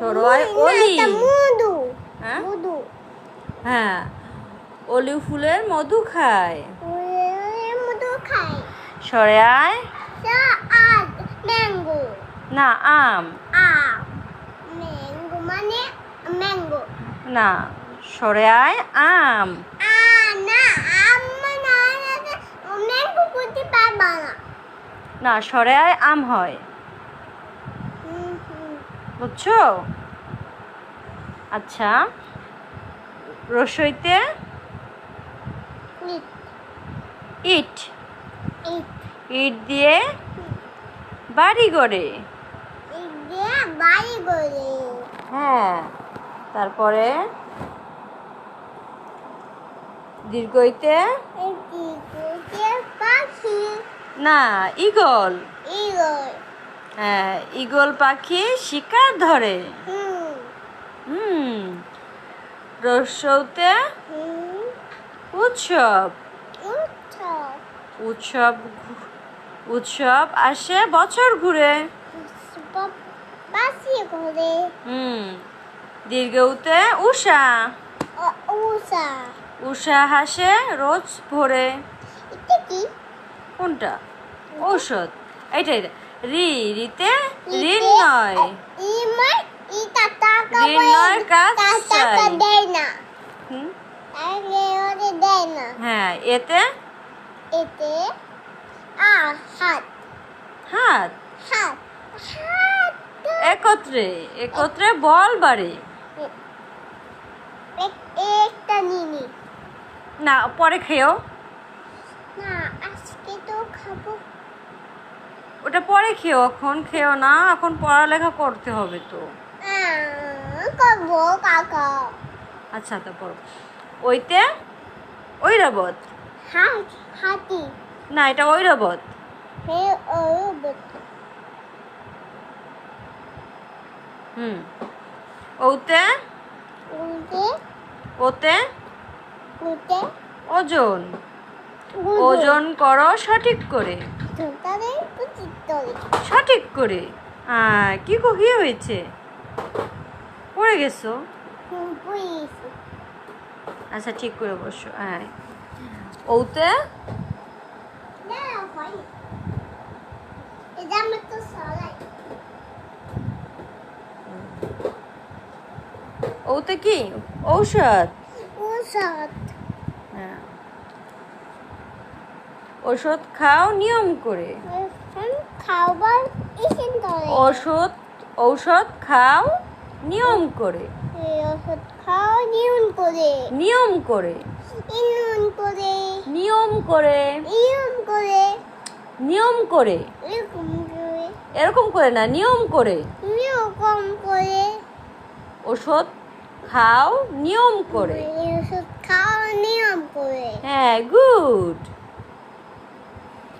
সরোয়ায় অলি। মধু। হ্যাঁ মধু। হ্যাঁ, অলি ফুলের মধু খায়। মধু খায়। সরেয়ায় ম্যাঙ্গো। না, আম। ম্যাঙ্গো মানে ম্যাঙ্গো। না, সরেয়ায় আম। না, আম না, ম্যাঙ্গো করতে পারবা না। না, সরেয়ায় আম হয়, বুঝছো? আচ্ছা, রসইতে ইট। ইট দিয়ে বাড়ি গড়ে। বাড়ি গড়ে। হ্যাঁ, তারপরে দীর্ঘইতে পাখি। না, ঈগল। ঈগল। হ্যাঁ, ঈগল পাখি শিকার ধরে। রসৌতে উৎসব। উৎসব উৎসব আসে বছর ঘুরে। দীর্ঘউতে উষা। উষা হাসে রোজ ভোরে। কোনটা? ঔষধ। এইটা রিতে ঋণ নয়। ঋণ নয়, কাজ চাই। হ্যাঁ, এতে হাত। একত্রে একত্রে বল বাড়ে। একটা নিনি। না, পরে খেও। না, আজকে তো খাবো। ওটা পরে খেও, এখন খেও না, এখন পড়ালেখা করতে হবে তো। করবো কাকা। আচ্ছা, তারপর ওইতে ঐরাবত। হাতি। না, এটা ঐরাবত। ওতে ওতে ওজন। ওজন করো সঠিক করে। সঠিক করে। কি হয়েছে? পড়ে গেছো? আচ্ছা, ঠিক করে বসো। হ্যাঁ, ওতে ওতে কি? ঔষধ। হ্যাঁ, ওষুধ খাও নিয়ম করে। ঔষধ খাও নিয়ম করে। নিয়ম করে। নিয়ম করে। নিয়ম করে। এরকম করে না, নিয়ম করে। ওষুধ খাও নিয়ম করে। নিয়ম করে। হ্যাঁ, গুড।